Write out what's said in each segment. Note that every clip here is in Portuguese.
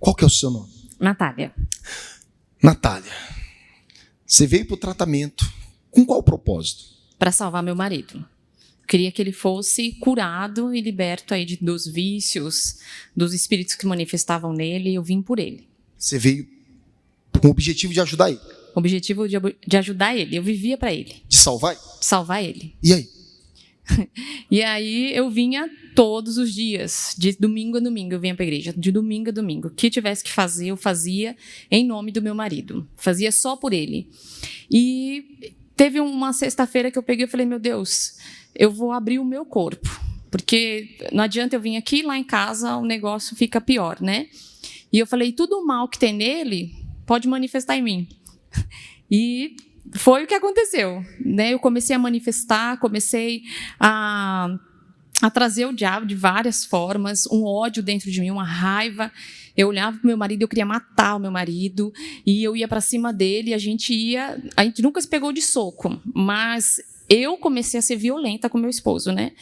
Qual que é o seu nome? Natália. Natália, você veio para o tratamento com qual propósito? Para salvar meu marido. Queria que ele fosse curado e liberto aí dos vícios, dos espíritos que manifestavam nele, e eu vim por ele. Você veio com o objetivo de ajudar ele? O objetivo de ajudar ele, eu vivia para ele. De salvar ele? De salvar ele. E aí? E aí eu vinha todos os dias, de domingo a domingo eu vinha para a igreja, de domingo a domingo. O que tivesse que fazer, eu fazia em nome do meu marido. Fazia só por ele. E teve uma sexta-feira que eu peguei e falei, meu Deus, eu vou abrir o meu corpo. Porque não adianta eu vir aqui, lá em casa o negócio fica pior, né? E eu falei, tudo o mal que tem nele pode manifestar em mim. E foi o que aconteceu, né? Eu comecei a manifestar, comecei a trazer o diabo de várias formas, um ódio dentro de mim, uma raiva. Eu olhava para o meu marido, eu queria matar o meu marido, e eu ia para cima dele, a gente nunca se pegou de soco, mas eu comecei a ser violenta com meu esposo, né?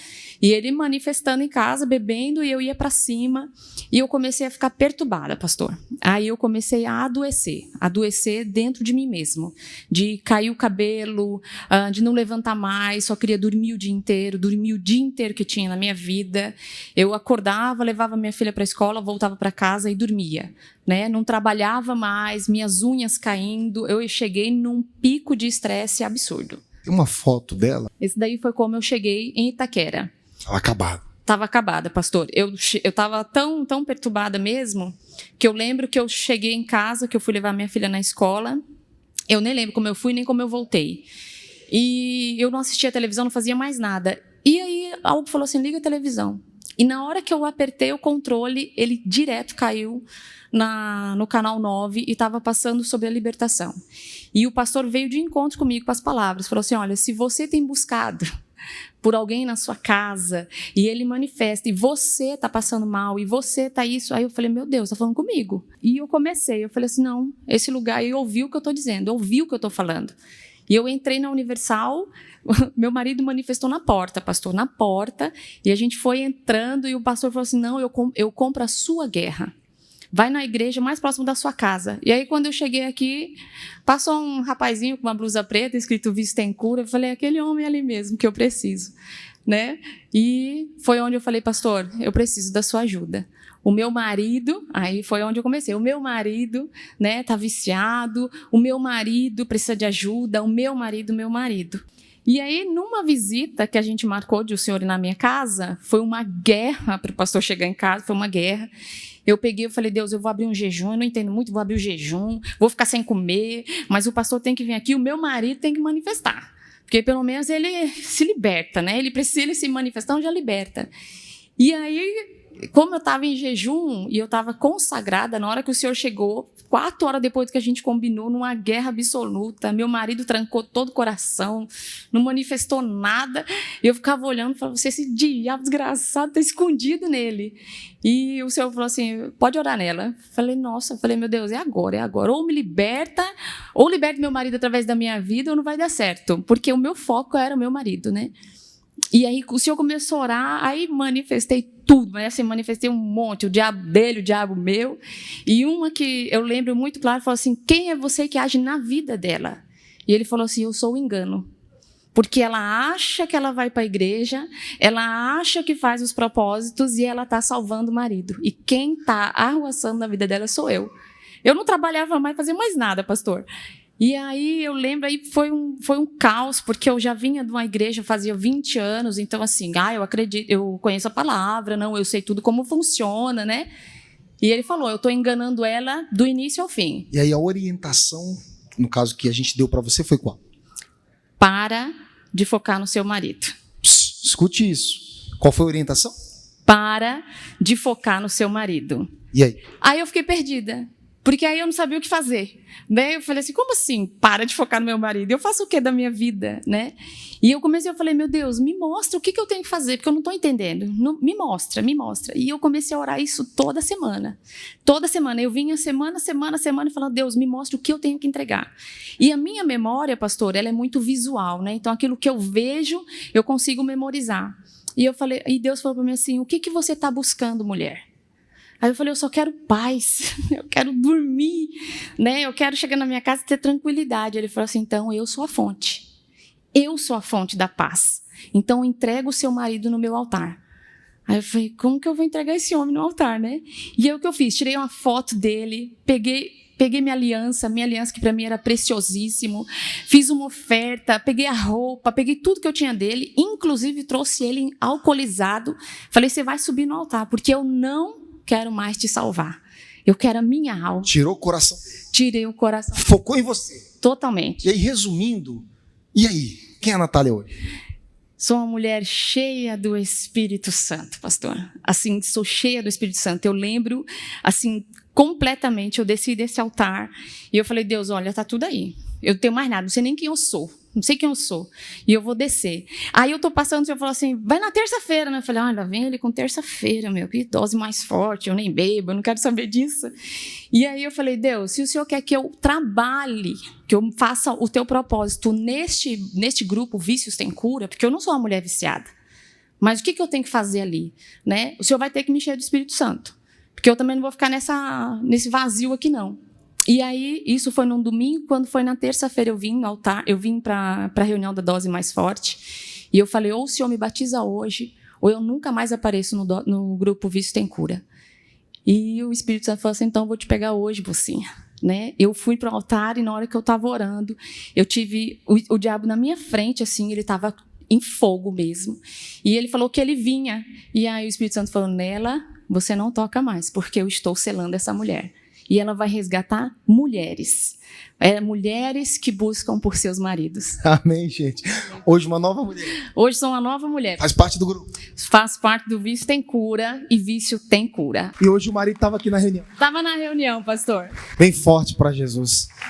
E ele manifestando em casa, bebendo, e eu ia para cima, e eu comecei a ficar perturbada, pastor. Aí eu comecei a adoecer dentro de mim mesmo, de cair o cabelo, de não levantar mais, só queria dormir o dia inteiro que tinha na minha vida. Eu acordava, levava minha filha para a escola, voltava para casa e dormia, né? Não trabalhava mais, minhas unhas caindo, eu cheguei num pico de estresse absurdo. Tem uma foto dela? Esse daí foi como eu cheguei em Itaquera. Estava acabada. Estava acabada, pastor. Eu estava tão perturbada mesmo, que eu lembro que eu cheguei em casa, que eu fui levar minha filha na escola. Eu nem lembro como eu fui, nem como eu voltei. E eu não assistia a televisão, não fazia mais nada. E aí algo falou assim, liga a televisão. E na hora que eu apertei o controle, ele direto caiu no canal 9 e estava passando sobre a libertação. E o pastor veio de encontro comigo com as palavras. Falou assim, olha, se você tem buscado por alguém na sua casa, e ele manifesta, e você está passando mal, e você está isso, aí eu falei, meu Deus, está falando comigo. E eu falei assim, não, esse lugar, eu ouvi o que eu estou dizendo, eu ouvi o que eu estou falando. E eu entrei na Universal, meu marido manifestou na porta, pastor, na porta, e a gente foi entrando, e o pastor falou assim, não, eu compro a sua guerra. Vai na igreja mais próximo da sua casa. E aí, quando eu cheguei aqui, passou um rapazinho com uma blusa preta, escrito Vício tem cura. Eu falei, aquele homem ali mesmo que eu preciso, né? E foi onde eu falei, pastor, eu preciso da sua ajuda. O meu marido, aí foi onde eu comecei, o meu marido, né, tá viciado, o meu marido precisa de ajuda, o meu marido. E aí, numa visita que a gente marcou de o senhor ir na minha casa, foi uma guerra para o pastor chegar em casa, foi uma guerra. Eu falei, Deus, eu vou abrir um jejum, eu não entendo muito, vou abrir o jejum, vou ficar sem comer, mas o pastor tem que vir aqui, o meu marido tem que manifestar. Porque pelo menos ele se liberta, né? Ele precisa, ele se manifestar, já liberta. E aí, como eu estava em jejum e eu estava consagrada, na hora que o senhor chegou, 4 horas depois que a gente combinou, numa guerra absoluta, meu marido trancou todo o coração, não manifestou nada, e eu ficava olhando e falava, esse diabo desgraçado está escondido nele. E o senhor falou assim, pode orar nela. Falei, meu Deus, é agora. Ou me liberta, ou liberta meu marido através da minha vida, ou não vai dar certo, porque o meu foco era o meu marido, né? E aí o senhor começou a orar, aí manifestei tudo, mas assim, manifestei um monte, o diabo dele, o diabo meu. E uma que eu lembro muito claro, falou assim, quem é você que age na vida dela? E ele falou assim, eu sou o engano. Porque ela acha que ela vai para a igreja, ela acha que faz os propósitos e ela está salvando o marido. E quem está arruaçando na vida dela sou eu. Eu não trabalhava mais, fazia mais nada, pastor. E aí eu lembro, aí foi um caos, porque eu já vinha de uma igreja fazia 20 anos, então assim, eu acredito, eu conheço a palavra, não, eu sei tudo como funciona, né? E ele falou, eu estou enganando ela do início ao fim. E aí a orientação, no caso que a gente deu para você, foi qual? Para de focar no seu marido. Escute isso. Qual foi a orientação? Para de focar no seu marido. E aí? Aí eu fiquei perdida. Porque aí eu não sabia o que fazer, né? Eu falei assim, como assim, para de focar no meu marido? Eu faço o que da minha vida, né? E eu falei, meu Deus, me mostra o que eu tenho que fazer, porque eu não estou entendendo. Me mostra. E eu comecei a orar isso toda semana. Toda semana. Eu vinha semana e falava, Deus, me mostra o que eu tenho que entregar. E a minha memória, pastor, ela é muito visual, né? Então, aquilo que eu vejo, eu consigo memorizar. E Deus falou para mim assim, o que você está buscando, mulher? Aí eu falei, eu só quero paz, eu quero dormir, né? Eu quero chegar na minha casa e ter tranquilidade. Ele falou assim, então eu sou a fonte. Eu sou a fonte da paz. Então entrega o seu marido no meu altar. Aí eu falei, como que eu vou entregar esse homem no altar, né? E aí o que eu fiz? Tirei uma foto dele, peguei minha aliança que para mim era preciosíssimo, fiz uma oferta, peguei a roupa, peguei tudo que eu tinha dele, inclusive trouxe ele alcoolizado. Falei, você vai subir no altar, porque eu não quero mais te salvar. Eu quero a minha alma. Tirou o coração. Tirei o coração. Focou em você. Totalmente. E aí, resumindo, e aí? Quem é a Natália hoje? Sou uma mulher cheia do Espírito Santo, pastor. Assim, sou cheia do Espírito Santo. Eu lembro, assim, completamente, eu desci desse altar e eu falei, Deus, olha, tá tudo aí. Eu não tenho mais nada, não sei nem quem eu sou. Não sei quem eu sou. E eu vou descer. Aí eu tô passando, o senhor falou assim, vai na terça-feira, né? Eu falei, olha, vem ele com terça-feira, meu, que dose mais forte, eu nem bebo, eu não quero saber disso. E aí eu falei, Deus, se o senhor quer que eu trabalhe, que eu faça o teu propósito neste grupo Vícios Tem Cura, porque eu não sou uma mulher viciada, mas o que eu tenho que fazer ali? Né? O senhor vai ter que me encher do Espírito Santo, porque eu também não vou ficar nesse vazio aqui, não. E aí, isso foi num domingo, quando foi na terça-feira eu vim no altar, eu vim para a reunião da dose mais forte, e eu falei, ou o senhor me batiza hoje, ou eu nunca mais apareço no grupo Vício Tem Cura. E o Espírito Santo falou assim, então eu vou te pegar hoje, mocinha. Né? Eu fui para o altar e na hora que eu estava orando, eu tive o diabo na minha frente, assim, ele estava em fogo mesmo. E ele falou que ele vinha. E aí o Espírito Santo falou, nela, você não toca mais, porque eu estou selando essa mulher. E ela vai resgatar mulheres. Mulheres que buscam por seus maridos. Amém, gente. Hoje uma nova mulher. Hoje sou uma nova mulher. Faz parte do grupo. Faz parte do Vício Tem Cura e Vício Tem Cura. E hoje o marido estava aqui na reunião. Estava na reunião, pastor. Bem forte para Jesus.